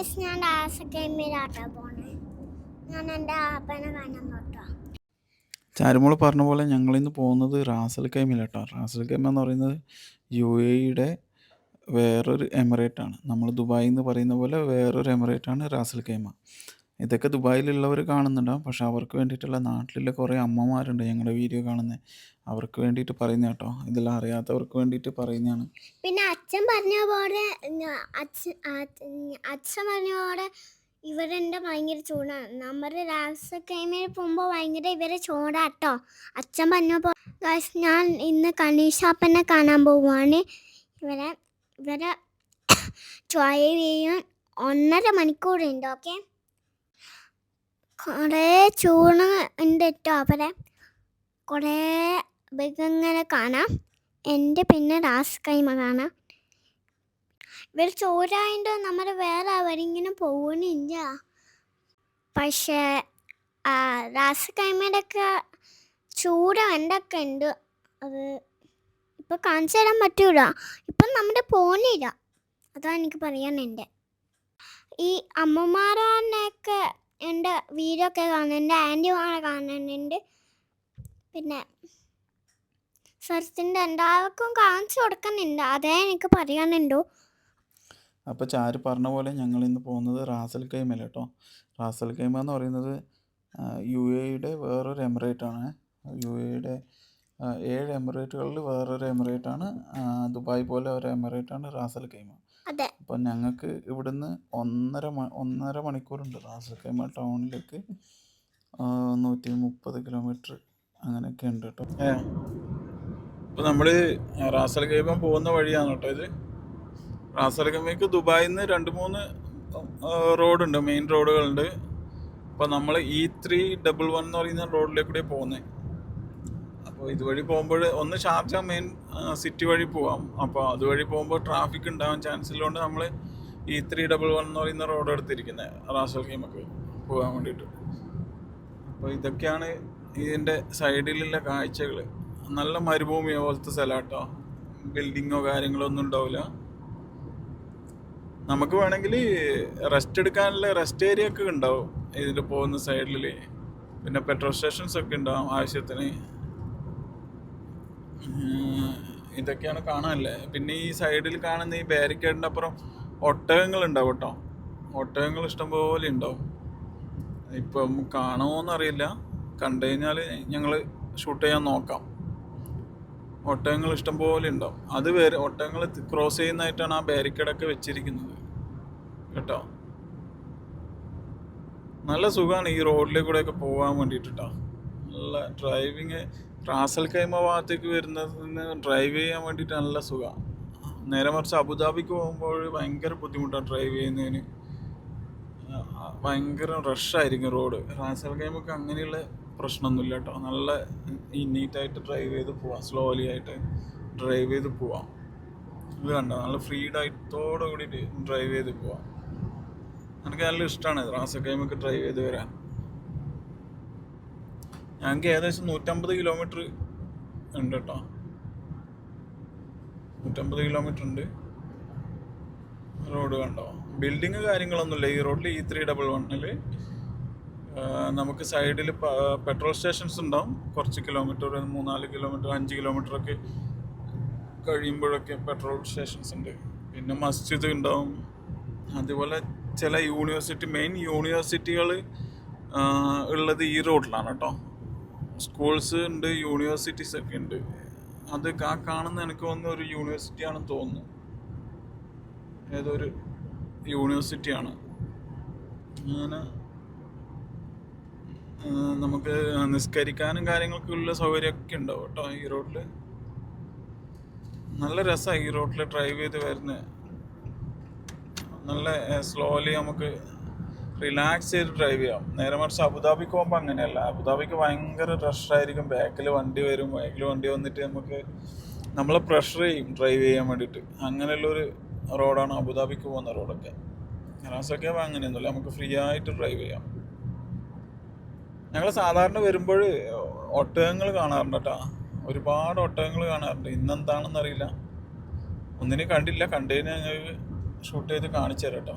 Guys ഞാൻ രാസകേമിലാട്ടോ പോണേ. ഞാൻ എൻ്റെ ആപ്പനെ കാണാൻ പോട്ടോ. ചാരുമോൾ പറഞ്ഞ പോലെ ഞങ്ങളിന്ന് പോകുന്നത് റാസൽ ഖൈമയിലാട്ടോ. റാസൽ ഖൈമ എന്ന് പറയുന്നത് UAE-യുടെ വേറൊരു എമിറേറ്റാണ്. നമ്മൾ ദുബായ് എന്ന് പറയുന്ന പോലെ വേറൊരു എമിറേറ്റാണ് റാസൽ ഖൈമ. ഇതൊക്കെ ദുബായിലുള്ളവർ കാണുന്നുണ്ടാവും. പക്ഷെ അവർക്ക് വേണ്ടിയിട്ടുള്ള നാട്ടിലുള്ള കുറേ അമ്മമാരുണ്ട് ഞങ്ങളുടെ വീഡിയോ കാണുന്നത്. അവർക്ക് വേണ്ടിയിട്ട് പറയുന്ന കേട്ടോ. ഇതെല്ലാം അറിയാത്തവർക്ക് വേണ്ടിയിട്ട് പറയുന്നതാണ്. പിന്നെ അച്ഛൻ പറഞ്ഞ പോലെ ഇവരെൻ്റെ ഭയങ്കര ചൂടാണ്. നമ്മൾ രാസകേമയിൽ പോകുമ്പോൾ ഭയങ്കര ഇവരെ ചൂടാട്ടോ. അച്ഛൻ പറഞ്ഞപ്പോൾ ഗൈസ് ഞാൻ ഇന്ന് കനീഷാപ്പനെ കാണാൻ പോവുകയാണ്. ഇവരെ ഡ്രൈവ് ചെയ്യാൻ 1.5 മണിക്കൂറുണ്ട്. ഓക്കെ, കുറേ ചൂട് ഉണ്ട് കേട്ടോ. അവരെ കുറേ മൃഗങ്ങളെ കാണാം. എൻ്റെ പിന്നെ രാസകേമ കാണാം. ഇവർ ചോരായിട്ട് നമ്മൾ വേറെ അവരിങ്ങനെ പോകുന്നില്ല. പക്ഷേ രാസകേമയിലൊക്കെ ചൂട് എന്തൊക്കെ ഉണ്ട് അത് ഇപ്പം കാണിച്ചു തരാൻ പറ്റൂല. ഇപ്പം നമ്മുടെ പോകുന്നില്ല. അതാണ് എനിക്ക് പറയാനുണ്ട്. ഈ അമ്മമാരെയൊക്കെ എൻ്റെ വീഡിയോ ഒക്കെ കാണുന്നുണ്ട്, ആൻറ്റിമാരെ കാണുന്നുണ്ട്. പിന്നെ സർച്ചിൻ്റെ എല്ലാവർക്കും കാണിച്ചു കൊടുക്കുന്നുണ്ട്. അതേ എനിക്ക് പറയാനുണ്ടോ. അപ്പോൾ ചാരു പറഞ്ഞ പോലെ ഞങ്ങളിന്ന് പോകുന്നത് റാസൽ ഖൈമയില കേട്ടോ. റാസൽ ഖൈമ എന്ന് പറയുന്നത് UAE-യുടെ വേറൊരു എമിറേറ്റാണ്. UAE-യുടെ 7 എമിറേറ്റുകളിൽ വേറൊരു എമിറേറ്റാണ്. ദുബായ് പോലെ ഒരു എമിറേറ്റാണ് റാസൽ ഖൈമ. അപ്പോൾ ഞങ്ങൾക്ക് ഇവിടുന്ന് 1.5 മണിക്കൂറുണ്ട് റാസൽ ഖൈമ ടൗണിലേക്ക്. 130 കിലോമീറ്റർ അങ്ങനെയൊക്കെ ഉണ്ട് കേട്ടോ. ഇപ്പോൾ നമ്മൾ റാസൽ ഖൈമ പോകുന്ന വഴിയാണ് കേട്ടോ ഇത്. റാസൽ ഖൈമയ്ക്ക് ദുബായിൽ നിന്ന് 2-3 റോഡുണ്ട്, മെയിൻ റോഡുകളുണ്ട്. അപ്പോൾ നമ്മൾ E311 എന്ന് പറയുന്ന റോഡിലേക്കൂടെ പോകുന്നത്. അപ്പോൾ ഇതുവഴി പോകുമ്പോൾ ഒന്ന് ഷാർജ മെയിൻ സിറ്റി വഴി പോവാം. അപ്പോൾ അതുവഴി പോകുമ്പോൾ ട്രാഫിക് ഉണ്ടാവാൻ ചാൻസ് ഉള്ളതുകൊണ്ട് നമ്മൾ E311 എന്ന് പറയുന്ന റോഡ് എടുത്തിരിക്കുന്നത് റാസൽ ഖൈമക്ക് പോകാൻ വേണ്ടിയിട്ട്. അപ്പോൾ ഇതൊക്കെയാണ് ഇതിൻ്റെ സൈഡിലുള്ള കാഴ്ചകൾ. നല്ല മരുഭൂമിയോ പോലത്തെ സ്ഥലമാട്ടോ. ബിൽഡിങ്ങോ കാര്യങ്ങളോ ഒന്നും ഉണ്ടാവില്ല. നമുക്ക് വേണമെങ്കിൽ റെസ്റ്റ് എടുക്കാനുള്ള റെസ്റ്റ് ഏരിയ ഒക്കെ ഉണ്ടാവും ഇതിൽ പോകുന്ന സൈഡിൽ. പിന്നെ പെട്രോൾ സ്റ്റേഷൻസ് ഒക്കെ ഉണ്ടാവും ആവശ്യത്തിന്. ഇതൊക്കെയാണ് കാണാനല്ലേ. പിന്നെ ഈ സൈഡിൽ കാണുന്ന ഈ ബാരിക്കേഡിൻ്റെ അപ്പുറം ഒട്ടകങ്ങൾ ഉണ്ടാവും കേട്ടോ. ഒട്ടകങ്ങൾ ഇഷ്ടംപോലെ ഉണ്ടാവും. ഇപ്പം കാണുമോയെന്നറിയില്ല. കണ്ടു കഴിഞ്ഞാൽ ഞങ്ങൾ ഷൂട്ട് ചെയ്യാൻ നോക്കാം. ഒട്ടകങ്ങൾ ഇഷ്ടംപോലെ ഉണ്ടാവും. അത് വരെ ഒട്ടകങ്ങൾ ക്രോസ് ചെയ്യുന്നതായിട്ടാണ് ആ ബാരിക്കേഡൊക്കെ വെച്ചിരിക്കുന്നത് കേട്ടോ. നല്ല സുഖമാണ് ഈ റോഡിലേക്കൂടെയൊക്കെ പോകാൻ വേണ്ടിയിട്ടോ. നല്ല ഡ്രൈവിങ് റാസൽ ഖൈമ ഭാഗത്തേക്ക് വരുന്നതിന് ഡ്രൈവ് ചെയ്യാൻ വേണ്ടിയിട്ട് നല്ല സുഖമാണ്. നേരെ മറിച്ച് അബുദാബിക്ക് പോകുമ്പോൾ ഭയങ്കര ബുദ്ധിമുട്ടാണ് ഡ്രൈവ് ചെയ്യുന്നതിന്. ഭയങ്കര റഷായിരിക്കും റോഡ്. റാസൽ ഖൈമക്ക് അങ്ങനെയുള്ള പ്രശ്നമൊന്നുമില്ല കേട്ടോ. നല്ല നീറ്റായിട്ട് ഡ്രൈവ് ചെയ്ത് പോവാം, സ്ലോലി ആയിട്ട് ഡ്രൈവ് ചെയ്ത് പോവാം. ഇത് കണ്ടോ, നല്ല ഫ്രീഡായിട്ടോടെ കൂടിയിട്ട് ഡ്രൈവ് ചെയ്ത് പോവാം. എനിക്ക് നല്ല ഇഷ്ടമാണ് റാസൽ ഖൈമക്ക് ഡ്രൈവ് ചെയ്ത് വരാൻ. ഞങ്ങൾക്ക് ഏകദേശം 150 കിലോമീറ്റർ ഉണ്ട് കേട്ടോ. 150 കിലോമീറ്റർ ഉണ്ട്. റോഡ് കണ്ടോ, ബിൽഡിങ് കാര്യങ്ങളൊന്നുമില്ല ഈ റോഡിൽ. E311 നമുക്ക് സൈഡിൽ പെട്രോൾ സ്റ്റേഷൻസ് ഉണ്ടാവും. കുറച്ച് കിലോമീറ്റർ, 3-4 കിലോമീറ്റർ 5 കിലോമീറ്റർ ഒക്കെ കഴിയുമ്പോഴൊക്കെ പെട്രോൾ സ്റ്റേഷൻസ് ഉണ്ട്. പിന്നെ മസ്ജിദ് ഉണ്ടാവും. അതുപോലെ ചില യൂണിവേഴ്സിറ്റി, മെയിൻ യൂണിവേഴ്സിറ്റികൾ ഉള്ളത് ഈ റോഡിലാണ് കേട്ടോ. സ്കൂൾസ് ഉണ്ട്, യൂണിവേഴ്സിറ്റീസ് ഒക്കെ ഉണ്ട്. അത് കാണുന്ന എനിക്ക് തോന്നുന്ന ഒരു യൂണിവേഴ്സിറ്റി ആണെന്ന് തോന്നുന്നു. ഏതൊരു യൂണിവേഴ്സിറ്റിയാണ്. അങ്ങനെ നമുക്ക് നിസ്കരിക്കാനും കാര്യങ്ങൾക്കുള്ള സൗകര്യമൊക്കെ ഉണ്ടാവും കേട്ടോ ഈ റോഡിൽ. നല്ല രസമാണ് ഈ റോഡിൽ ഡ്രൈവ് ചെയ്ത് വരുന്നത്. നല്ല സ്ലോലി നമുക്ക് റിലാക്സ് ചെയ്ത് ഡ്രൈവ് ചെയ്യാം. നേരെ മറിച്ച് അബുദാബിക്ക് പോകുമ്പോൾ അങ്ങനെയല്ല. അബുദാബിക്ക് ഭയങ്കര റഷായിരിക്കും. ബാക്കിൽ വണ്ടി വരും. ബാക്കിൽ വണ്ടി വന്നിട്ട് നമുക്ക് നമ്മളെ പ്രഷർ ചെയ്യും ഡ്രൈവ് ചെയ്യാൻ വേണ്ടിയിട്ട്. അങ്ങനെയുള്ളൊരു റോഡാണ് അബുദാബിക്ക് പോകുന്ന റോഡൊക്കെ. റാസൽ ഖൈമ അങ്ങനെയൊന്നുമില്ല, നമുക്ക് ഫ്രീ ആയിട്ട് ഡ്രൈവ് ചെയ്യാം. ഞങ്ങൾ സാധാരണ വരുമ്പോൾ ഒട്ടകങ്ങൾ കാണാറുണ്ട് കേട്ടോ. ഒരുപാട് ഒട്ടകങ്ങൾ കാണാറുണ്ട്. ഇന്നെന്താണെന്നറിയില്ല. ഒന്നിനെ കണ്ടില്ല. കണ്ടു കഴിഞ്ഞാൽ ഞങ്ങൾക്ക് ഷൂട്ട് ചെയ്ത് കാണിച്ചു തരാം കേട്ടോ.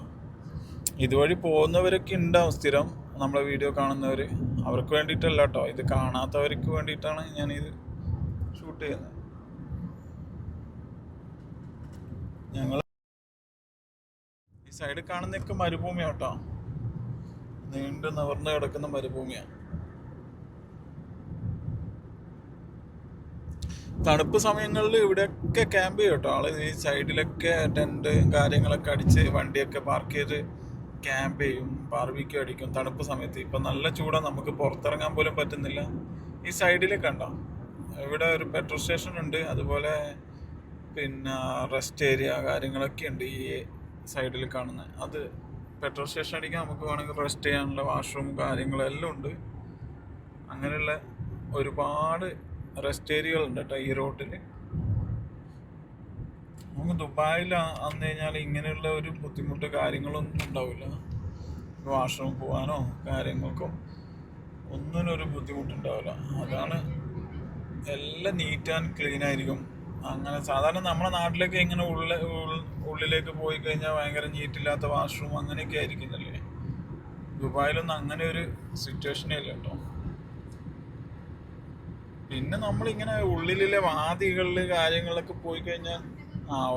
ഇതുവഴി പോകുന്നവരൊക്കെ ഉണ്ടാവും സ്ഥിരം നമ്മളെ വീഡിയോ കാണുന്നവർ. അവർക്ക് വേണ്ടിയിട്ടല്ല കേട്ടോ, ഇത് കാണാത്തവർക്ക് വേണ്ടിയിട്ടാണ് ഞാനിത് ഷൂട്ട് ചെയ്യുന്നത്. ഞങ്ങൾ ഈ സൈഡിൽ കാണുന്നതൊക്കെ മരുഭൂമിയാണ് കേട്ടോ, നീണ്ടു നിവർന്ന് കിടക്കുന്ന മരുഭൂമിയാണ്. തണുപ്പ് സമയങ്ങളിൽ ഇവിടെയൊക്കെ ക്യാമ്പ് ചെയ്യും കേട്ടോ ആള്. ഈ സൈഡിലൊക്കെ ടെന്റ് കാര്യങ്ങളൊക്കെ അടിച്ച് വണ്ടിയൊക്കെ പാർക്ക് ചെയ്ത് ക്യാമ്പ് ചെയ്യും, ബാർബിക്യൂ അടിക്കും തണുപ്പ് സമയത്ത്. ഇപ്പം നല്ല ചൂടാണ്, നമുക്ക് പുറത്തിറങ്ങാൻ പോലും പറ്റുന്നില്ല. ഈ സൈഡിൽ കണ്ടോ, ഇവിടെ ഒരു പെട്രോൾ സ്റ്റേഷൻ ഉണ്ട്, അതുപോലെ പിന്നെ റെസ്റ്റ് ഏരിയ കാര്യങ്ങളൊക്കെ ഉണ്ട് ഈ സൈഡിൽ കാണുന്നത്. അത് പെട്രോൾ സ്റ്റേഷൻ അടിക്കാൻ നമുക്ക് വേണമെങ്കിൽ റെസ്റ്റ് ചെയ്യാനുള്ള വാഷ്റൂം കാര്യങ്ങളെല്ലാം ഉണ്ട്. അങ്ങനെയുള്ള ഒരുപാട് റെസ്റ്റ് ഏരിയകളുണ്ട് കേട്ടോ ഈ റോട്ടിൽ. നമുക്ക് ദുബായിൽ വന്നു കഴിഞ്ഞാൽ ഇങ്ങനെയുള്ള ഒരു ബുദ്ധിമുട്ട് കാര്യങ്ങളൊന്നും ഉണ്ടാവില്ല. വാഷ്റൂം പോകാനോ കാര്യങ്ങൾക്കോ ഒന്നിനൊരു ബുദ്ധിമുട്ടുണ്ടാവില്ല. അതാണ്, എല്ലാം നീറ്റ് ആൻഡ് ക്ലീൻ ആയിരിക്കും. അങ്ങനെ സാധാരണ നമ്മുടെ നാട്ടിലേക്ക് ഇങ്ങനെ ഉള്ളിലേക്ക് പോയി കഴിഞ്ഞാൽ ഭയങ്കര നീറ്റില്ലാത്ത വാഷ്റൂം അങ്ങനെയൊക്കെ ആയിരിക്കുന്നില്ലേ. ദുബായിലൊന്നും അങ്ങനെ ഒരു സിറ്റുവേഷനേ ഇല്ല കേട്ടോ. പിന്നെ നമ്മളിങ്ങനെ ഉള്ളിലെ വാദികളിൽ കാര്യങ്ങളിലൊക്കെ പോയി കഴിഞ്ഞാൽ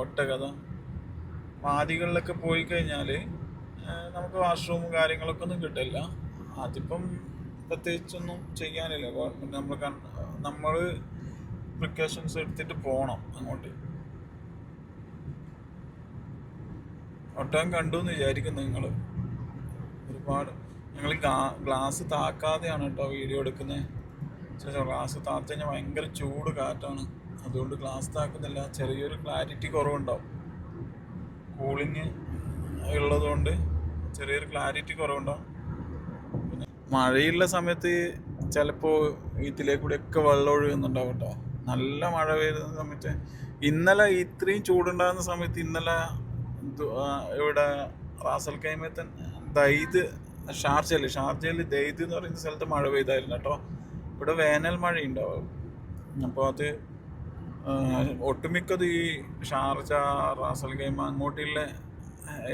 ഒറ്റ കഥ. വാദികളിലൊക്കെ പോയി കഴിഞ്ഞാൽ നമുക്ക് വാഷ്റൂമും കാര്യങ്ങളൊക്കെ ഒന്നും കിട്ടില്ല. അതിപ്പം പ്രത്യേകിച്ചൊന്നും ചെയ്യാനില്ല. ഗവൺമെൻറ് നമ്മൾ പ്രിക്കോഷൻസ് എടുത്തിട്ട് പോകണം അങ്ങോട്ട്. ഒട്ടകം കണ്ടു എന്ന് വിചാരിക്കുന്നു നിങ്ങൾ ഒരുപാട്. ഞങ്ങൾ ഗ്ലാസ് താക്കാതെയാണ് കേട്ടോ വീഡിയോ എടുക്കുന്നത്. ഗ്ലാസ് താത്ത് കഴിഞ്ഞാൽ ഭയങ്കര ചൂട് കാറ്റാണ്, അതുകൊണ്ട് ഗ്ലാസ് താക്കുന്നില്ല. ചെറിയൊരു ക്ലാരിറ്റി കുറവുണ്ടാവും, കൂളിങ് ഉള്ളതുകൊണ്ട് ചെറിയൊരു ക്ലാരിറ്റി കുറവുണ്ടാവും. പിന്നെ മഴയുള്ള സമയത്ത് ചിലപ്പോൾ ഇതിലേക്കൂടെയൊക്കെ വെള്ളം ഒഴുകുന്നുണ്ടാവും കേട്ടോ. നല്ല മഴ പെയ്യുന്ന സമയത്ത്, ഇന്നലെ ഇത്രയും ചൂടുണ്ടാകുന്ന സമയത്ത് ഇന്നലെ ഇവിടെ റാസൽ ഖൈമത്ത് ദൈദ് ഷാർജയിൽ ദൈദ് എന്ന് പറയുന്ന സ്ഥലത്ത് മഴ പെയ്തായിരുന്നു കേട്ടോ. ഇവിടെ വേനൽ മഴയുണ്ടാവും. അപ്പോൾ അത് ഒട്ടുമിക്കത് ഈ ഷാർജ റാസൽ ഖൈമ അങ്ങോട്ടുള്ള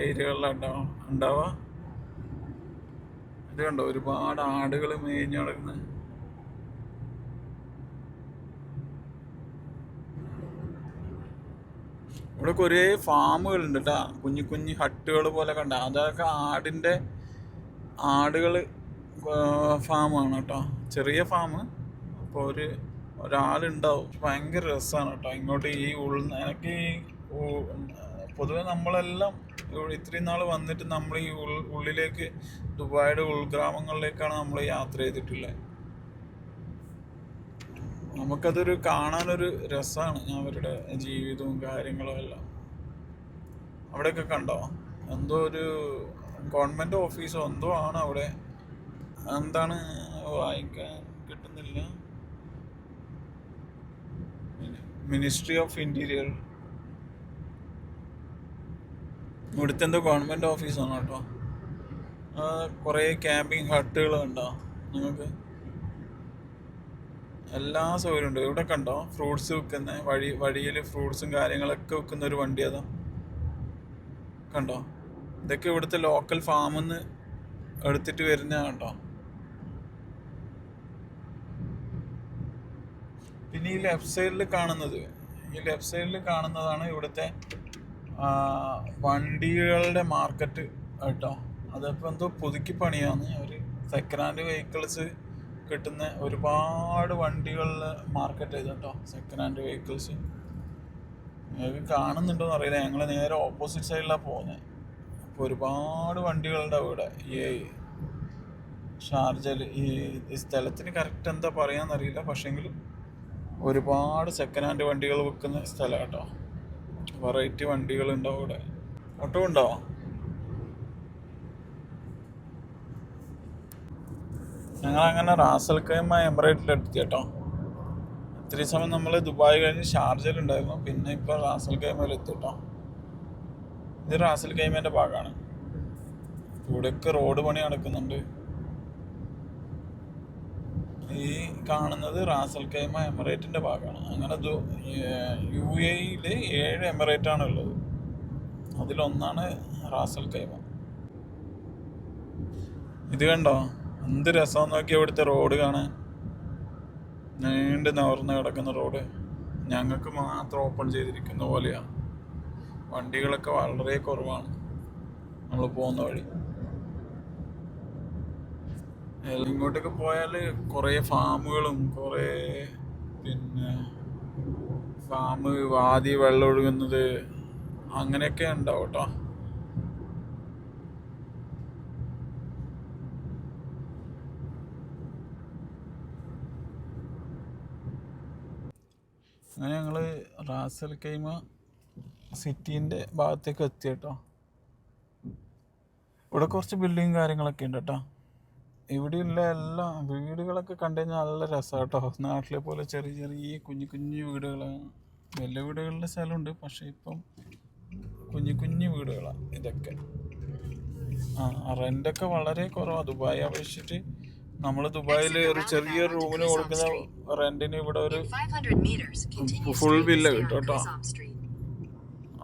ഏരിയകളിലാണ് ഉണ്ടാവുക. ഇത് കണ്ടോ, ഒരുപാട് ആടുകൾ മേഞ്ഞ് നടക്കുന്നത്. ഇവിടെ കുറേ ഫാമുകളുണ്ട് കേട്ടോ, കുഞ്ഞു കുഞ്ഞു ഹട്ടുകൾ പോലെ കണ്ട. അതൊക്കെ ആടുകൾ ഫാമാണ് കേട്ടോ, ചെറിയ ഫാം. അപ്പോൾ ഒരാളുണ്ടാവും. ഭയങ്കര രസമാണ് കേട്ടോ ഇങ്ങോട്ട് ഈ എനിക്ക് പൊതുവെ നമ്മളെല്ലാം ഇത്രയും നാൾ വന്നിട്ട് നമ്മൾ ഈ ഉള്ളിലേക്ക് ദുബായിയുടെ ഉൾഗ്രാമങ്ങളിലേക്കാണ് നമ്മൾ യാത്ര ചെയ്തിട്ടുള്ളത്. നമുക്കതൊരു കാണാനൊരു രസമാണ്, അവരുടെ ജീവിതവും കാര്യങ്ങളും എല്ലാം. അവിടെയൊക്കെ കണ്ടോ, എന്തോ ഒരു ഗവൺമെൻറ് ഓഫീസോ എന്തോ ആണ് അവിടെ. എന്താണ് വായിക്കാൻ കിട്ടുന്നില്ല, മിനിസ്ട്രി ഓഫ് ഇൻറ്റീരിയർ. ഇവിടുത്തെ എന്തോ ഗവൺമെൻറ് ഓഫീസാണ് കേട്ടോ. കുറേ ക്യാമ്പിങ് ഹട്ടുകൾ കണ്ടോ നിങ്ങൾക്ക്, എല്ലാ സൗകര്യവും ഉണ്ട്. ഇവിടെ കണ്ടോ ഫ്രൂട്ട്സ് വിൽക്കുന്ന വഴിയിൽ ഫ്രൂട്ട്സും കാര്യങ്ങളൊക്കെ വിൽക്കുന്ന ഒരു വണ്ടി. അതാ കണ്ടോ, ഇതൊക്കെ ഇവിടുത്തെ ലോക്കൽ ഫാമിൽ നിന്ന് എടുത്തിട്ട് വരുന്നതാണ് കേട്ടോ. പിന്നെ ഈ ലെഫ്റ്റ് സൈഡിൽ കാണുന്നതാണ് ഇവിടുത്തെ വണ്ടികളുടെ മാർക്കറ്റ് കേട്ടോ. അതിപ്പോൾ എന്തോ പുതുക്കി പണിയാണ് അവർ. സെക്കൻഡ് ഹാൻഡ് വെഹിക്കിൾസ് കിട്ടുന്ന ഒരുപാട് വണ്ടികളിൽ മാർക്കറ്റ് ചെയ്ത് കേട്ടോ, സെക്കൻഡ് ഹാൻഡ് വെഹിക്കിൾസ്. നിങ്ങൾക്ക് കാണുന്നുണ്ടോയെന്ന് അറിയില്ല, ഞങ്ങൾ നേരെ ഓപ്പോസിറ്റ് സൈഡിലാണ് പോകുന്നത്. അപ്പോൾ ഒരുപാട് വണ്ടികളുടെ അവിടെ ഈ ഷാർജയിൽ. ഈ സ്ഥലത്തിന് കറക്റ്റ് എന്താ പറയാന്നറിയില്ല, പക്ഷേങ്കിലും ഒരുപാട് സെക്കൻഡ് ഹാൻഡ് വണ്ടികൾ വിൽക്കുന്ന സ്ഥലം കേട്ടോ. വെറൈറ്റി വണ്ടികളുണ്ടാവും ഇവിടെ. ഓട്ടോ ഉണ്ടോ? ഞങ്ങളങ്ങനെ റാസൽ ഖൈമ എമിറേറ്റിലെത്തി കേട്ടോ. ഇത്രയും സമയം നമ്മൾ ദുബായ് കഴിഞ്ഞ് ഷാർജയിലുണ്ടായിരുന്നു, പിന്നെ ഇപ്പോൾ റാസൽ ഖൈമയിലെത്തി കേട്ടോ. ഇത് റാസൽ ഖൈമേൻ്റെ ഭാഗമാണ്. ഇവിടെയൊക്കെ റോഡ് പണി നടക്കുന്നുണ്ട്. ഈ കാണുന്നത് റാസൽ ഖൈമ എമിറേറ്റിൻ്റെ ഭാഗമാണ്. അങ്ങനെ UAE-യിൽ 7 എമിറേറ്റാണ് ഉള്ളത്, അതിലൊന്നാണ് റാസൽ ഖൈമ. ഇത് കണ്ടോ, എന്ത് രസം നോക്കി ഇവിടുത്തെ റോഡ് കാണാൻ. നീണ്ട് നിവർന്ന് കിടക്കുന്ന റോഡ് ഞങ്ങൾക്ക് മാത്രം ഓപ്പൺ ചെയ്തിരിക്കുന്ന പോലെയാണ്. വണ്ടികളൊക്കെ വളരെ കുറവാണ് നമ്മൾ പോകുന്ന വഴി. ഇങ്ങോട്ടൊക്കെ പോയാൽ കുറേ ഫാമുകളും കുറേ പിന്നെ ഫാം, വാതി വെള്ളം ഒഴുകുന്നത് അങ്ങനെയൊക്കെ ഉണ്ടാവും കേട്ടോ. അങ്ങനെ ഞങ്ങൾ റാസൽ കൈമ സിറ്റീൻ്റെ ഭാഗത്തേക്ക് എത്തി കേട്ടോ. ഇവിടെ കുറച്ച് ബിൽഡിങ് കാര്യങ്ങളൊക്കെ ഉണ്ട് കേട്ടോ. ഇവിടെയുള്ള എല്ലാ വീടുകളൊക്കെ കണ്ടു കഴിഞ്ഞാൽ നല്ല രസമാണ് കേട്ടോ. നാട്ടിലെ പോലെ ചെറിയ ചെറിയ കുഞ്ഞു കുഞ്ഞു വീടുകളാണ്. വലിയ വീടുകളുടെ സ്ഥലമുണ്ട്, പക്ഷേ ഇപ്പം കുഞ്ഞു കുഞ്ഞു വീടുകളാണ് ഇതൊക്കെ. റെൻ്റൊക്കെ വളരെ കുറവാണ് ദുബായി അപേക്ഷിച്ചിട്ട്. നമ്മൾ ദുബായിൽ ഒരു ചെറിയ റൂമിന് കൊടുക്കുന്ന റെൻറ്റിന് ഇവിടെ ഒരു ഫുൾ ബില്ല് കിട്ടും കേട്ടോ.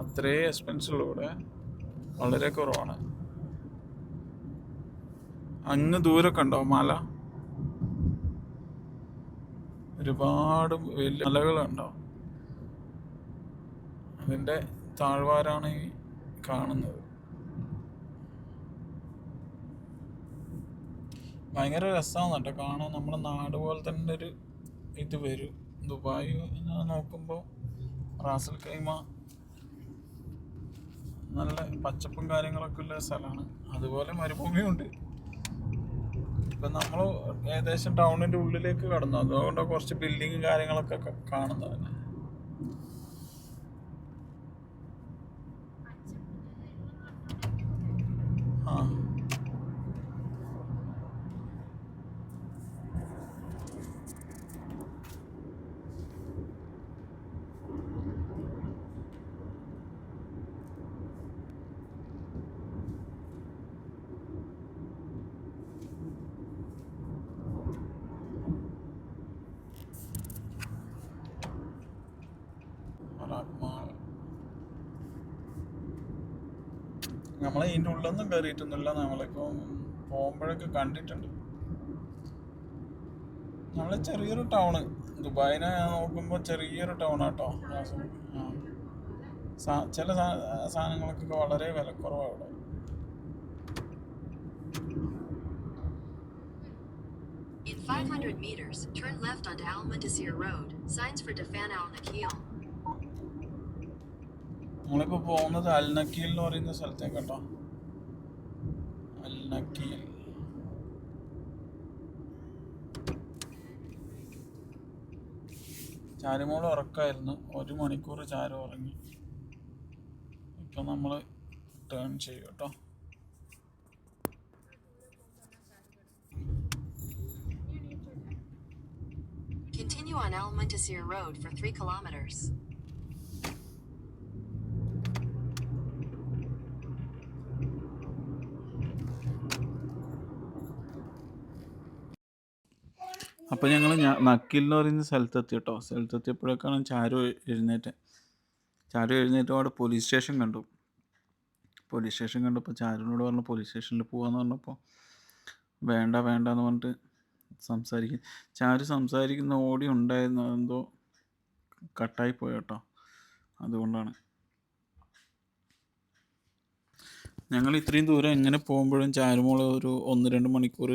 അത്രയും എക്സ്പെൻസീവ് ഇവിടെ വളരെ കുറവാണ്. അങ്ങ് ദൂരമൊക്കെ ഉണ്ടാവും മല, ഒരുപാട് വലിയ മലകളുണ്ടാവും. അതിൻ്റെ താഴ്വാരാണ് ഈ കാണുന്നത്. ഭയങ്കര രസമാണ് കേട്ടോ കാണാൻ. നമ്മുടെ നാട് പോലെ തന്നെ ഒരു ഇത് വരും. ദുബായ് നോക്കുമ്പോൾ റാസൽ കൈമ നല്ല പച്ചപ്പും കാര്യങ്ങളൊക്കെ ഉള്ള സ്ഥലമാണ്. അതുപോലെ മരുഭൂമിയുണ്ട്. ഇപ്പം നമ്മൾ ഏകദേശം ടൗണിൻ്റെ ഉള്ളിലേക്ക് കടന്നു, അതുകൊണ്ട് കുറച്ച് ബിൽഡിങ്ങും കാര്യങ്ങളൊക്കെ കാണുന്നത് തന്നെ. ആ നമ്മൾ ഇതിൻ്റെ ഉള്ളൊന്നും കയറിയിട്ടൊന്നുമില്ല. നമ്മളിപ്പോൾ പോകുമ്പോഴൊക്കെ കണ്ടിട്ടുണ്ട്. നമ്മൾ ചെറിയൊരു ടൗണ്, ദുബായിനെ നോക്കുമ്പോൾ ചെറിയൊരു ടൗണാട്ടോ. ചില സാധനങ്ങൾക്കൊക്കെ വളരെ വിലക്കുറവാണ് അവിടെ. In 500 meters, turn left onto Al Muntasir Road. Signs for Dafan Al Nakhil. നമ്മളിപ്പോൾ പോകുന്നത് അൽ നക്കീൽ എന്ന് പറയുന്ന സ്ഥലത്തേക്ക് കേട്ടോ. അൽ നക്കീൽ. ചാരുമോൾ ഉറക്കമായിരുന്നു, 1 മണിക്കൂർ ചാരു ഉറങ്ങി. ഇപ്പം നമ്മൾ ടേൺ ചെയ്യും കേട്ടോ. Continue on Al Muntasir Road for 3 kilometers. അപ്പോൾ ഞങ്ങൾ നക്കീൽ എന്ന് പറയുന്ന സ്ഥലത്തെത്തി കേട്ടോ. സ്ഥലത്തെത്തിയപ്പോഴേക്കാണ് ചാരു എഴുന്നേറ്റ് അവിടെ പോലീസ് സ്റ്റേഷൻ കണ്ടപ്പോൾ ചാരുവിനോട് പറഞ്ഞു പോലീസ് സ്റ്റേഷനിൽ പോകാമെന്ന് പറഞ്ഞപ്പോൾ വേണ്ടെന്ന് പറഞ്ഞിട്ട് ചാരു സംസാരിക്കുന്ന ഓഡിയോ ഉണ്ടായിരുന്നു, അതെന്തോ കട്ടായി പോയി കേട്ടോ. അതുകൊണ്ടാണ് ഞങ്ങൾ ഇത്രയും ദൂരം എങ്ങനെ പോകുമ്പോഴും ചാരുമോൾ ഒരു 1-2 മണിക്കൂർ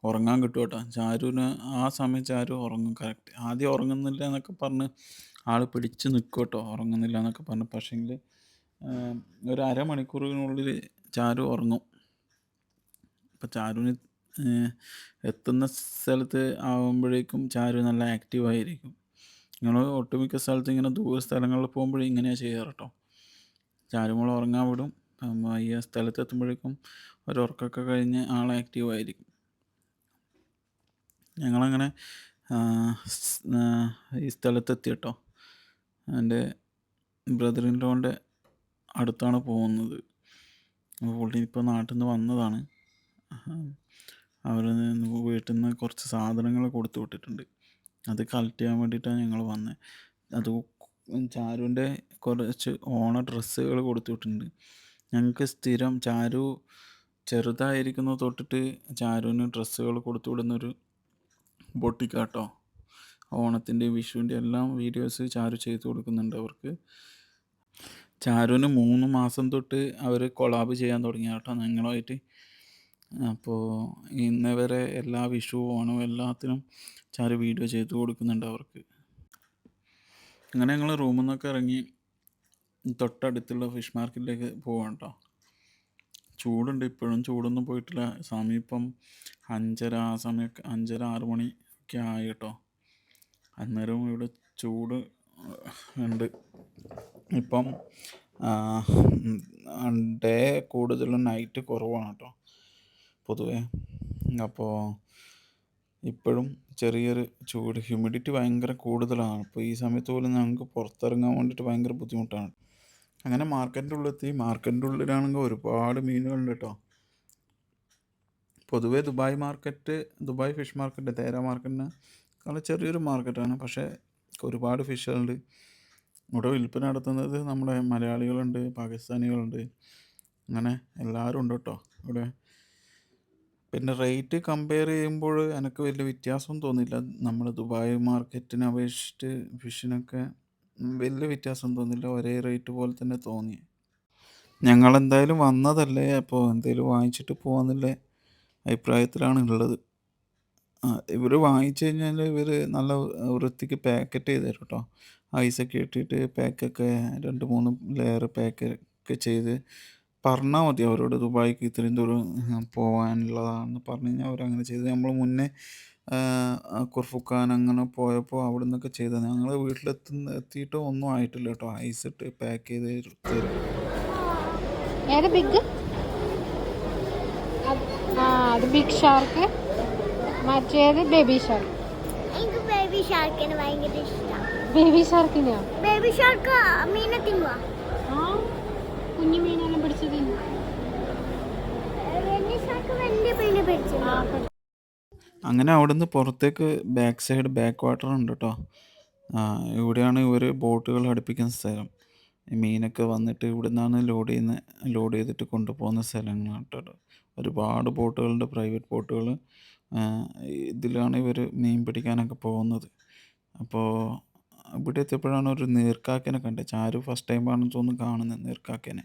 ഉറങ്ങാൻ കിട്ടും കേട്ടോ. ചാരുവിന് ആ സമയം ചാരു ഉറങ്ങും കറക്റ്റ്. ആദ്യം ഉറങ്ങുന്നില്ല എന്നൊക്കെ പറഞ്ഞ് ആൾ പിടിച്ച് നിൽക്കും കേട്ടോ, ഉറങ്ങുന്നില്ല എന്നൊക്കെ പറഞ്ഞു. പക്ഷേങ്കിൽ ഒരു അരമണിക്കൂറിനുള്ളിൽ ചാരു ഉറങ്ങും. അപ്പോൾ ചാരുവിന് എത്തുന്ന സ്ഥലത്ത് ആകുമ്പോഴേക്കും ചാരു നല്ല ആക്റ്റീവായിരിക്കും. ഞങ്ങൾ ഒട്ടുമിക്ക സ്ഥലത്ത് ഇങ്ങനെ ദൂര സ്ഥലങ്ങളിൽ പോകുമ്പോഴും ഇങ്ങനെയാണ് ചെയ്യാറ് കേട്ടോ. ചാരുമോൾ ഉറങ്ങാൻ വിടും. ഈ സ്ഥലത്ത് എത്തുമ്പോഴേക്കും ഒരു ഉറക്കമൊക്കെ കഴിഞ്ഞ് ആൾ ആക്റ്റീവായിരിക്കും. ഞങ്ങളങ്ങനെ ഈ സ്ഥലത്തെത്തി കേട്ടോ. എൻ്റെ ബ്രദറിൻ്റെ അടുത്താണ് പോകുന്നത്. പുള്ളി ഇപ്പോൾ നാട്ടിൽ നിന്ന് വന്നതാണ്. അവർ വീട്ടിൽ നിന്ന് കുറച്ച് സാധനങ്ങൾ കൊടുത്തു വിട്ടിട്ടുണ്ട്, അത് കളക്ട് ചെയ്യാൻ വേണ്ടിയിട്ടാണ് ഞങ്ങൾ വന്നത്. അത് ചാരുവിൻ്റെ കുറച്ച് ഓണ ഡ്രസ്സുകൾ കൊടുത്തു വിട്ടിട്ടുണ്ട്. ഞങ്ങൾക്ക് സ്ഥിരം ചാരു ചെറുതായിരിക്കുന്നത് തൊട്ടിട്ട് ചാരുവിന് ഡ്രസ്സുകൾ കൊടുത്തു വിടുന്നൊരു ബൊട്ടിക്കാട്ടോ. ഓണത്തിൻ്റെ വിഷുവിൻ്റെ എല്ലാം വീഡിയോസ് ചാരു ചെയ്ത് കൊടുക്കുന്നുണ്ട് അവർക്ക്. ചാരുവിന് 3 മാസം തൊട്ട് അവർ കൊളാബ് ചെയ്യാൻ തുടങ്ങി കേട്ടോ ഞങ്ങളുമായിട്ട്. അപ്പോൾ ഇന്ന് വരെ എല്ലാ വിഷു ഓണവും എല്ലാത്തിനും ചാരു വീഡിയോ ചെയ്ത് കൊടുക്കുന്നുണ്ട് അവർക്ക്. അങ്ങനെ ഞങ്ങൾ റൂമിൽ നിന്നൊക്കെ ഇറങ്ങി തൊട്ടടുത്തുള്ള ഫിഷ് മാർക്കറ്റിലേക്ക് പോവാം കേട്ടോ. ചൂടുണ്ട്, ഇപ്പോഴും ചൂടൊന്നും പോയിട്ടില്ല. സമയം ഇപ്പം 5:30 ആ സമയമൊക്കെ 5:30 6 മണി ഒക്കെ ആയി കേട്ടോ. അന്നേരവും ഇവിടെ ചൂട് ഉണ്ട്. ഇപ്പം ഡേ കൂടുതലും നൈറ്റ് കുറവാണ് കേട്ടോ പൊതുവേ. അപ്പോൾ ഇപ്പോഴും ചെറിയൊരു ചൂട്, ഹ്യൂമിഡിറ്റി ഭയങ്കര കൂടുതലാണ്. അപ്പോൾ ഈ സമയത്ത് പോലും ഞങ്ങൾക്ക് പുറത്തിറങ്ങാൻ വേണ്ടിയിട്ട് ഭയങ്കര ബുദ്ധിമുട്ടാണ്. അങ്ങനെ മാർക്കറ്റിൻ്റെ ഉള്ളിലെത്തി. മാർക്കറ്റിൻ്റെ ഉള്ളിലാണെങ്കിൽ ഒരുപാട് മീനുകളുണ്ട് കേട്ടോ. പൊതുവേ ദുബായ് ഫിഷ് മാർക്കറ്റ് തേര മാർക്കറ്റിന് വളരെ ചെറിയൊരു മാർക്കറ്റാണ്, പക്ഷേ ഒരുപാട് ഫിഷുകളുണ്ട്. ഇവിടെ വിൽപ്പന നടത്തുന്നത് നമ്മുടെ മലയാളികളുണ്ട്, പാകിസ്ഥാനികളുണ്ട്, അങ്ങനെ എല്ലാവരും ഉണ്ട് കേട്ടോ ഇവിടെ. പിന്നെ റേറ്റ് കമ്പയർ ചെയ്യുമ്പോൾ എനിക്ക് വലിയ വ്യത്യാസമൊന്നും തോന്നില്ല. നമ്മൾ ദുബായ് മാർക്കറ്റിനെ അപേക്ഷിച്ചിട്ട് ഫിഷിനൊക്കെ വലിയ വ്യത്യാസം തോന്നില്ല, ഒരേ റേറ്റ് പോലെ തന്നെ തോന്നി. ഞങ്ങളെന്തായാലും വന്നതല്ലേ, അപ്പോൾ എന്തെങ്കിലും വാങ്ങിച്ചിട്ട് പോകാമെന്നുള്ള അഭിപ്രായത്തിലാണ് ഉള്ളത്. ഇവർ വാങ്ങിച്ചു കഴിഞ്ഞാൽ ഇവർ നല്ല വൃത്തിക്ക് പാക്കറ്റ് ചെയ്ത് തരും കേട്ടോ. ഐസൊക്കെ ഇട്ടിട്ട് പാക്കൊക്കെ 2-3 ലെയർ പാക്കൊക്കെ ചെയ്ത് പറഞ്ഞാൽ മതി അവരോട്, ദുബായിക്ക് ഇത്രയും ദൂരം പോകാനുള്ളതാണെന്ന് പറഞ്ഞു കഴിഞ്ഞാൽ അവരങ്ങനെ ചെയ്ത്. നമ്മൾ മുന്നേ കുർഫുഖാൻ അങ്ങനെ പോയപ്പോൾ അവിടെ നിന്നൊക്കെ ചെയ്തത്. ഞങ്ങൾ എത്തിയിട്ട് ഒന്നും ആയിട്ടില്ല കേട്ടോ. ഐസ് ഇട്ട് പാക്ക് ചെയ്ത് തരും. ഏത് ബിഗ്? അത് ബിഗ് ഷാർക്ക്, മറ്റേത് ബേബി ഷാർക്ക്. എനിക്ക് ബേബി ഷാർക്കിന് ഭയങ്കര ഇഷ്ടമാണ്. ബേബി ഷാർക്കിനെയോ? ബേബി ഷാർക്ക് മീനെ തിന്നുക. ആ, കുഞ്ഞു മീനെല്ലാം പിടിച്ച് തിന്നു. വലിയ ഷാർക്ക് വലിയ മീനെ പിടിച്ചു. അങ്ങനെ അവിടുന്ന് പുറത്തേക്ക് ബാക്ക് വാട്ടർ ഉണ്ട് കേട്ടോ. ഇവിടെയാണ് ഇവർ ബോട്ടുകൾ അടുപ്പിക്കുന്ന സ്ഥലം. മീനൊക്കെ വന്നിട്ട് ഇവിടെ നിന്നാണ് ലോഡ് ചെയ്തിട്ട് കൊണ്ടുപോകുന്ന സ്ഥലങ്ങളാണ് കേട്ടോ. ഒരുപാട് ബോട്ടുകളുണ്ട്, പ്രൈവറ്റ് ബോട്ടുകൾ. ഇതിലാണ് ഇവർ മീൻ പിടിക്കാനൊക്കെ പോകുന്നത്. അപ്പോൾ ഇവിടെ എത്തിയപ്പോഴാണ് ഒരു നീർക്കാക്കനെ കണ്ടത്. ചാരു ഫസ്റ്റ് ടൈമാണെന്ന് തോന്നുന്നു കാണുന്നത് നീർക്കാക്കനെ.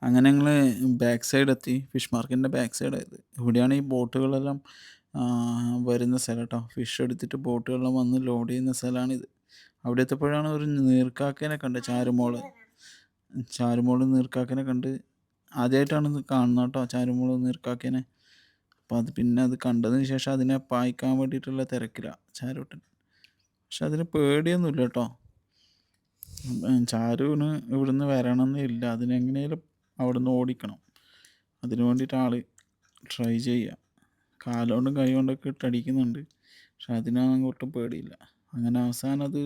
അങ്ങനെ ഞങ്ങൾ ബാക്ക് സൈഡ് എത്തി, ഫിഷ് മാർക്കറ്റിൻ്റെ ബാക്ക് സൈഡായത്. ഇവിടെയാണ് ഈ ബോട്ടുകളെല്ലാം വരുന്ന സ്ഥലം കേട്ടോ. ഫിഷ് എടുത്തിട്ട് ബോട്ടുകളെല്ലാം വന്ന് ലോഡ് ചെയ്യുന്ന സ്ഥലമാണിത്. അവിടെ എത്തിയപ്പോഴാണ് ഒരു നീർക്കാക്കനെ കണ്ടത്. ചാരുമോള് നീർക്കാക്കനെ കണ്ട് ആദ്യമായിട്ടാണ് കാണുന്നത് കേട്ടോ, ചാരുമോള് നീർക്കാക്കനെ. അപ്പോൾ അത് കണ്ടതിന് ശേഷം അതിനെ പായിക്കാൻ വേണ്ടിയിട്ടുള്ള തിരക്കിലാണ് ചാരുട്ടൻ. പക്ഷെ അതിന് പേടിയൊന്നുമില്ല കേട്ടോ. ചാരുവിന് ഇവിടുന്ന് വരണമെന്നില്ല, അതിനെങ്ങനെയും അവിടുന്ന് ഓടിക്കണം. അതിന് വേണ്ടിയിട്ട് ആൾ ട്രൈ ചെയ്യുക. കാലുകൊണ്ടും കൈ കൊണ്ടൊക്കെ ഇട്ടടിക്കുന്നുണ്ട്, പക്ഷെ അതിനൊന്നും ഒട്ടും പേടിയില്ല. അങ്ങനെ അവസാനം അത്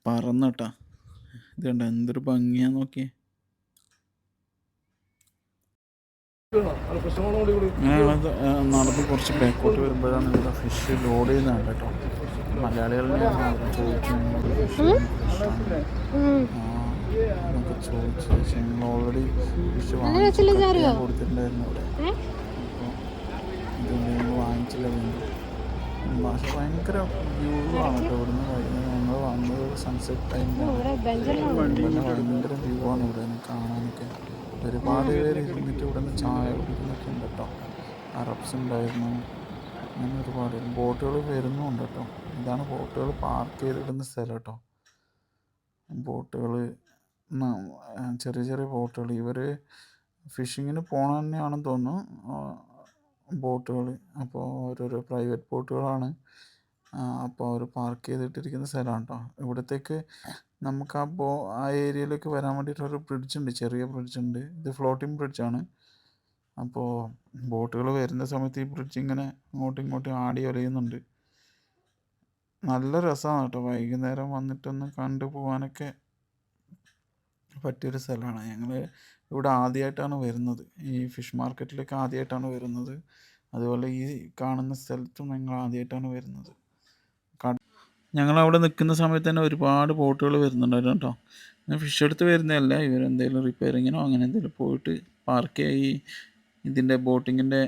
പറന്നട്ടാ. ഇത് കണ്ട എന്തൊരു ഭംഗിയാന്ന് നോക്കിയേ. അങ്ങനെയുള്ളത് നടന്ന് കുറച്ച് ബാക്കോട്ട് വരുമ്പോഴാണ് ഇവിടെ ഫിഷ് ലോഡ് ചെയ്യുന്നത് കേട്ടോ. മലയാളികളെ ചോദിച്ചു എന്നൊക്കെ ചോദിച്ചു. ഞങ്ങൾ ഓൾറെഡി ഫിഷ് കൊടുത്തിട്ടുണ്ടായിരുന്നു ഇവിടെ. അപ്പോൾ ഇതൊന്നും വാങ്ങിച്ചില്ല. പക്ഷെ ഭയങ്കര വ്യൂ ആണ് കേട്ടോ ഇവിടുന്ന്. ഞങ്ങൾ വന്നത് സൺസെറ്റ് ടൈമിലാണ്. ഭയങ്കര വ്യൂ ആണ് ഇവിടെ കാണാനൊക്കെ. ഒരുപാട് പേര് ഇരുന്നിട്ട് ഇവിടെ നിന്ന് ചായ കുടിക്കുന്നൊക്കെ ഉണ്ട് കേട്ടോ. അറബ്സ് ഉണ്ടായിരുന്നു, അങ്ങനെ ഒരുപാട് ബോട്ടുകൾ വരുന്നുണ്ട് കേട്ടോ. ഇതാണ് ബോട്ടുകൾ പാർക്ക് ചെയ്തിടുന്ന സ്ഥലം കേട്ടോ. ബോട്ടുകൾ ചെറിയ ചെറിയ ബോട്ടുകൾ, ഇവർ ഫിഷിങ്ങിന് പോകണ തന്നെയാണെന്ന് തോന്നുന്നു ബോട്ടുകൾ. അപ്പോൾ ഓരോരോ പ്രൈവറ്റ് ബോട്ടുകളാണ്. അപ്പോൾ അവർ പാർക്ക് ചെയ്തിട്ടിരിക്കുന്ന സ്ഥലമാണ് കേട്ടോ. ഇവിടത്തേക്ക് നമുക്ക് ആ ഏരിയയിലേക്ക് വരാൻ വേണ്ടിയിട്ട് ഒരു ബ്രിഡ്ജുണ്ട്, ചെറിയ ബ്രിഡ്ജുണ്ട്. ഇത് ഫ്ലോട്ടിംഗ് ബ്രിഡ്ജാണ്. അപ്പോൾ ബോട്ടുകൾ വരുന്ന സമയത്ത് ഈ ബ്രിഡ്ജ് ഇങ്ങനെ ഇങ്ങോട്ടും ആടി ഒലയുന്നുണ്ട്. നല്ല രസമാണ് കേട്ടോ. വൈകുന്നേരം വന്നിട്ടൊന്ന് കണ്ടു പോകാനൊക്കെ പറ്റിയൊരു സ്ഥലമാണ്. ഞങ്ങൾ ഇവിടെ ആദ്യമായിട്ടാണ് വരുന്നത്, ഈ ഫിഷ് മാർക്കറ്റിലേക്ക് ആദ്യമായിട്ടാണ് വരുന്നത്. അതുപോലെ ഈ കാണുന്ന സ്ഥലത്തും ഞങ്ങൾ ആദ്യമായിട്ടാണ് വരുന്നത്. ഞങ്ങളവിടെ നിൽക്കുന്ന സമയത്ത് തന്നെ ഒരുപാട് ബോട്ടുകൾ വരുന്നുണ്ടായിരുന്നു കേട്ടോ. ഫിഷ് എടുത്ത് വരുന്നതല്ല, ഇവരെന്തെങ്കിലും റിപ്പയറിങ്ങിനോ അങ്ങനെ എന്തെങ്കിലും പോയിട്ട് പാർക്ക് ചെയ്യി ഇതിൻ്റെ ബോട്ടിങ്ങിൻ്റെ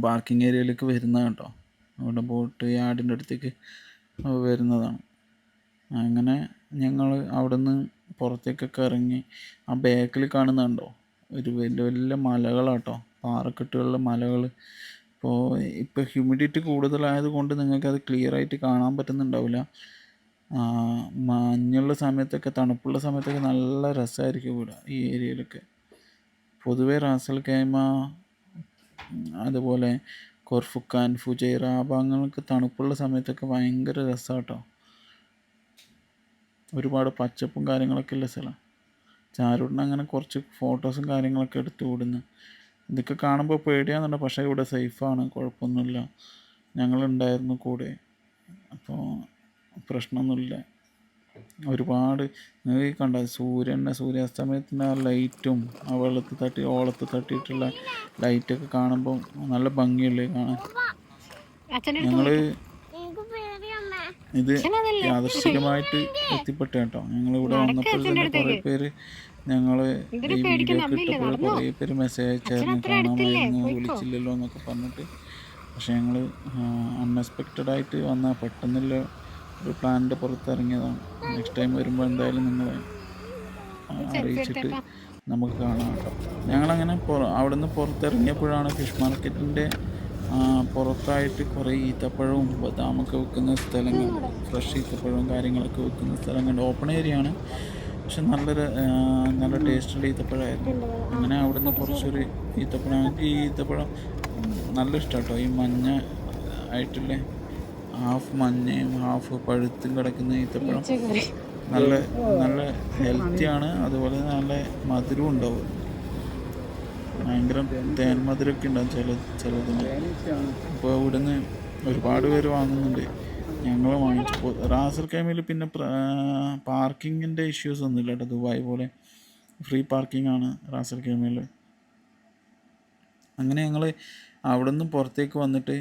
പാർക്കിംഗ് ഏരിയയിലേക്ക് വരുന്നത് കേട്ടോ. അവിടെ ബോട്ട് യാർഡിൻ്റെ അടുത്തേക്ക് വരുന്നതാണ്. അങ്ങനെ ഞങ്ങൾ അവിടെ നിന്ന് പുറത്തേക്കൊക്കെ ഇറങ്ങി ആ ബാക്കിൽ കാണുന്നുണ്ടോ ഒരു വലിയ വലിയ മലകളാട്ടോ, പാറക്കെട്ടുകളിലെ മലകൾ. ഇപ്പോൾ ഹ്യൂമിഡിറ്റി കൂടുതലായത് കൊണ്ട് നിങ്ങൾക്കത് ക്ലിയർ ആയിട്ട് കാണാൻ പറ്റുന്നുണ്ടാവില്ല. മഞ്ഞുള്ള സമയത്തൊക്കെ തണുപ്പുള്ള സമയത്തൊക്കെ നല്ല രസമായിരിക്കും ഇവിടെ ഈ ഏരിയയിലൊക്കെ. പൊതുവേ റാസൽ ഖൈമ അതുപോലെ കൊർഫുക്കാൻ, ഫുജൈറ ആ ഭാഗങ്ങൾക്ക് തണുപ്പുള്ള സമയത്തൊക്കെ ഭയങ്കര രസമാണ് കേട്ടോ. ഒരുപാട് പച്ചപ്പും കാര്യങ്ങളൊക്കെ ഉള്ള സ്ഥലം. ചാരുവിന് അങ്ങനെ കുറച്ച് ഫോട്ടോസും കാര്യങ്ങളൊക്കെ എടുത്ത് വിടുന്നു. ഇതൊക്കെ കാണുമ്പോൾ പേടിയാണെന്നുണ്ട്, പക്ഷേ ഇവിടെ സേഫാണ്, കുഴപ്പമൊന്നുമില്ല. ഞങ്ങളുണ്ടായിരുന്നു കൂടെ, അപ്പോൾ പ്രശ്നമൊന്നുമില്ല. ഒരുപാട് നിങ്ങൾ ഈ കണ്ട സൂര്യാസ്തമയത്തിൻ്റെ ആ ലൈറ്റും ആ വെള്ളത്തിൽ തട്ടി ഓളത്ത് തട്ടിയിട്ടുള്ള ലൈറ്റൊക്കെ കാണുമ്പോൾ നല്ല ഭംഗിയല്ലേ കാണാൻ. ഞങ്ങൾ ഇത് യാദൃശ്ചികമായിട്ട് എത്തിപ്പെട്ട കേട്ടോ. ഞങ്ങളിവിടെ വന്നപ്പോൾ തന്നെ കുറേ പേര് ഞങ്ങൾ ഈ വീഡിയോ ഇട്ടപ്പോൾ കുറേ പേര് മെസ്സേജ് അയച്ചായിരുന്നു, കാണാമായിരുന്നു, വിളിച്ചില്ലല്ലോ എന്നൊക്കെ പറഞ്ഞിട്ട്. പക്ഷേ ഞങ്ങൾ അൺഎക്സ്പെക്റ്റഡായിട്ട് വന്നാൽ പെട്ടെന്നുള്ള ഒരു പ്ലാനിൻ്റെ പുറത്തിറങ്ങിയതാണ്. നെക്സ്റ്റ് ടൈം വരുമ്പോൾ എന്തായാലും നിങ്ങളെ അറിയിച്ചിട്ട് നമുക്ക് കാണാം കേട്ടോ. ഞങ്ങളങ്ങനെ അവിടെ നിന്ന് പുറത്തിറങ്ങിയപ്പോഴാണ് ഫിഷ് മാർക്കറ്റിൻ്റെ പുറത്തായിട്ട് കുറേ ഈത്തപ്പഴവും ബദാമൊക്കെ വെക്കുന്ന സ്ഥലങ്ങൾ, ഫ്രഷ് ഈത്തപ്പഴവും കാര്യങ്ങളൊക്കെ വെക്കുന്ന സ്ഥലങ്ങൾ. ഓപ്പൺ ഏരിയ ആണ്, പക്ഷെ നല്ല ടേസ്റ്റുള്ള ഈത്തപ്പഴമായിരുന്നു. അങ്ങനെ അവിടെ നിന്ന് കുറച്ചൊരു ഈത്തപ്പഴം, ഈ ഈത്തപ്പഴം നല്ല ഇഷ്ടം കേട്ടോ. ഈ മഞ്ഞ ആയിട്ടുള്ള ഹാഫ് മഞ്ഞയും ഹാഫ് പഴുത്തും കിടക്കുന്ന ഈത്തപ്പഴം നല്ല നല്ല ഹെൽത്തിയാണ്, അതുപോലെ നല്ല മധുരവും ഉണ്ടാവും. ഭയങ്കര തേൻ മധുരമൊക്കെ ഉണ്ടാവും ചിലതിന്. അപ്പോൾ ഇവിടുന്ന് ഒരുപാട് പേര് വാങ്ങുന്നുണ്ട്, ഞങ്ങൾ വാങ്ങിച്ചപ്പോൾ. റാസൽ ഖൈമയിൽ പിന്നെ പാർക്കിങ്ങിൻ്റെ ഇഷ്യൂസ് ഒന്നുമില്ല കേട്ടോ. ദുബായ് പോലെ ഫ്രീ പാർക്കിംഗ് ആണ് റാസൽ ഖൈമയിൽ. അങ്ങനെ ഞങ്ങൾ അവിടെ നിന്ന് പുറത്തേക്ക് വന്നിട്ട്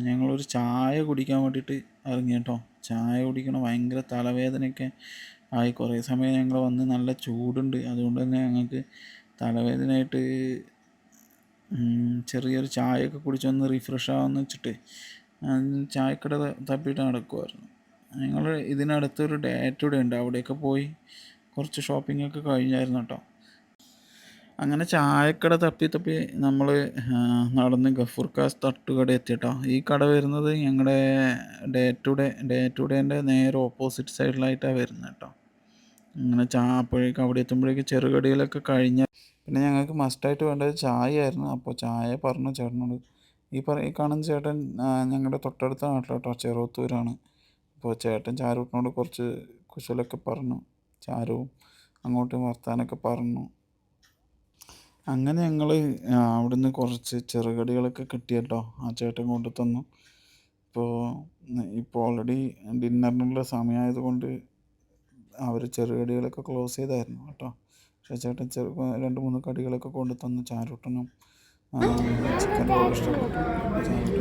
ഞങ്ങളൊരു ചായ കുടിക്കാൻ വേണ്ടിയിട്ട് ഇറങ്ങി കേട്ടോ. ചായ കുടിക്കണം, ഭയങ്കര തലവേദനയൊക്കെ ആയി. കുറേ സമയം ഞങ്ങൾ വന്ന് നല്ല ചൂടുണ്ട്, അതുകൊണ്ട് തന്നെ ഞങ്ങൾക്ക് തലവേദനയായിട്ട് ചെറിയൊരു ചായയൊക്കെ കുടിച്ചൊന്ന് റിഫ്രഷ് ആവാമെന്ന് വെച്ചിട്ട് ചായക്കട തപ്പിയിട്ട് നടക്കുമായിരുന്നു. ഞങ്ങൾ ഇതിനടുത്തൊരു ഡേറ്റൂടെ ഉണ്ട്, അവിടെയൊക്കെ പോയി കുറച്ച് ഷോപ്പിങ്ങൊക്കെ കഴിഞ്ഞായിരുന്നു കേട്ടോ. അങ്ങനെ ചായക്കട തപ്പി നമ്മൾ നടന്ന് ഗഫൂർക്കാസ് തട്ടുകട എത്തിയിട്ടോ. ഈ കട വരുന്നത് ഞങ്ങളുടെ ഡേ ടു ഡേൻ്റെ നേരെ ഓപ്പോസിറ്റ് സൈഡിലായിട്ടാണ് വരുന്നത് കേട്ടോ. അങ്ങനെ അവിടെ എത്തുമ്പോഴേക്കും ചെറുകടികളൊക്കെ കഴിഞ്ഞാൽ പിന്നെ ഞങ്ങൾക്ക് മസ്റ്റായിട്ട് വേണ്ടത് ചായ ആയിരുന്നു. അപ്പോൾ ചായ പറഞ്ഞു ചേട്ടനോട്. ഈ കാണുന്ന ചേട്ടൻ ഞങ്ങളുടെ തൊട്ടടുത്ത നാട്ടിൽ കേട്ടോ, ചെറുവത്തൂരാണ്. അപ്പോൾ ചേട്ടൻ ചാരൂട്ടിനോട് കുറച്ച് കുശലൊക്കെ പറഞ്ഞു, ചാരുവും അങ്ങോട്ട് വർത്താനൊക്കെ പറഞ്ഞു. അങ്ങനെ ഞങ്ങൾ അവിടുന്ന് കുറച്ച് ചെറുകടികളൊക്കെ കിട്ടി കേട്ടോ, ആ ചേട്ടൻ കൊണ്ടു തന്നു. ഇപ്പോൾ ഓൾറെഡി ഡിന്നറിനുള്ള സമയമായതുകൊണ്ട് അവർ ചെറുകടികളൊക്കെ ക്ലോസ് ചെയ്തായിരുന്നു കേട്ടോ. പക്ഷേ ചേട്ടൻ 2-3 കടികളൊക്കെ കൊണ്ടു തന്നു. ചാരൂട്ടനും ചിക്കൻ റോൾ ഇഷ്ടപ്പെട്ടു. ചാരൂട്ടനും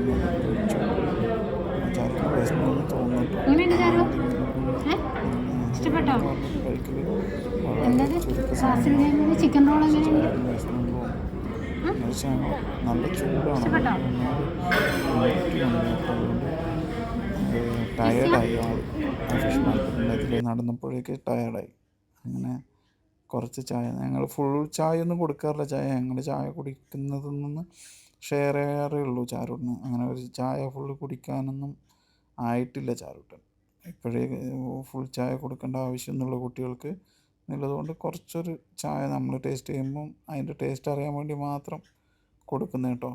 കഴിച്ചു. ചാരൂട്ടിന് വിശമെന്ന് തോന്നുന്നു ഇഷ്ടപ്പെട്ടോ? കഴിക്കൽ ചിക്കൻ റോൾ എങ്ങനെയുണ്ട്? നല്ല ചൂടാണ്, ടയേർഡായി ആൾ. ഫിഷ് മാർക്കറ്റിൻ്റെ അതിൽ നടന്നപ്പോഴേക്ക് ടയേർഡായി. അങ്ങനെ കുറച്ച് ചായ, ഞങ്ങൾ ഫുൾ ചായ ഒന്നും കൊടുക്കാറില്ല. ഞങ്ങൾ ചായ കുടിക്കുന്നതിൽ നിന്ന് ഷെയർ ചെയ്യാറേ ഉള്ളൂ ചാരൂട്ടിന്. അങ്ങനെ ഒരു ചായ ഫുള്ള് കുടിക്കാനൊന്നും ആയിട്ടില്ല ചാരൂട്ടൻ. ഇപ്പോഴേ ഫുൾ ചായ കൊടുക്കേണ്ട ആവശ്യമൊന്നുമുള്ള കുട്ടികൾക്ക് എന്നുള്ളതുകൊണ്ട് കുറച്ചൊരു ചായ നമ്മൾ ടേസ്റ്റ് ചെയ്യുമ്പം അതിൻ്റെ ടേസ്റ്റ് അറിയാൻ വേണ്ടി മാത്രം കൊടുക്കുന്നത് കേട്ടോ.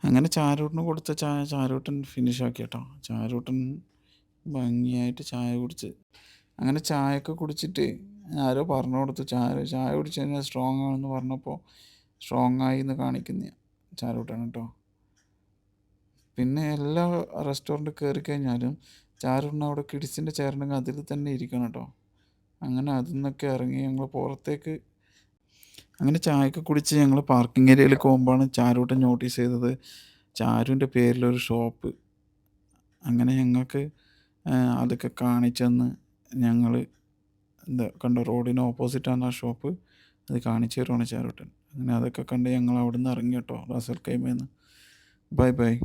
അങ്ങനെ ചാരൂട്ടിന് കൊടുത്ത ചായ ചാരൂട്ടൻ ഫിനിഷാക്കി കേട്ടോ. ചാരൂട്ടൻ ഭംഗിയായിട്ട് ചായ കുടിച്ച്, അങ്ങനെ ചായയൊക്കെ കുടിച്ചിട്ട് ആരോ പറഞ്ഞു കൊടുത്തു, ചായ കുടിച്ച് കഴിഞ്ഞാൽ സ്ട്രോങ് ആണെന്ന് പറഞ്ഞപ്പോൾ സ്ട്രോങ് ആയി എന്ന് കാണിക്കുന്ന ചാരൂട്ടൻ കേട്ടോ. പിന്നെ എല്ലാ റെസ്റ്റോറൻറ്റ് കയറി കഴിഞ്ഞാലും ചാരൂട്ടിന് അവിടെ കിഡ്സിൻ്റെ ചെയറുണ്ടെങ്കിൽ അതിൽ തന്നെ ഇരിക്കണം കേട്ടോ. അങ്ങനെ അതിൽ നിന്നൊക്കെ ഇറങ്ങി ഞങ്ങൾ പുറത്തേക്ക്, അങ്ങനെ ചായയൊക്കെ കുടിച്ച് ഞങ്ങൾ പാർക്കിംഗ് ഏരിയയിലേക്ക് പോകുമ്പോഴാണ് ചാരൂട്ടൻ നോട്ടീസ് ചെയ്തത് ചാരുവിൻ്റെ പേരിലൊരു ഷോപ്പ്. അങ്ങനെ ഞങ്ങൾക്ക് അതൊക്കെ കാണിച്ചെന്ന് ഞങ്ങൾ കണ്ട റോഡിന് ഓപ്പോസിറ്റാണ് ആ ഷോപ്പ്. അത് കാണിച്ചു തരുവാണ് ചാരുട്ടൻ. അങ്ങനെ അതൊക്കെ കണ്ട് ഞങ്ങൾ അവിടെ നിന്ന് ഇറങ്ങി കേട്ടോ റാസൽ കൈമേന്ന്. Bye bye.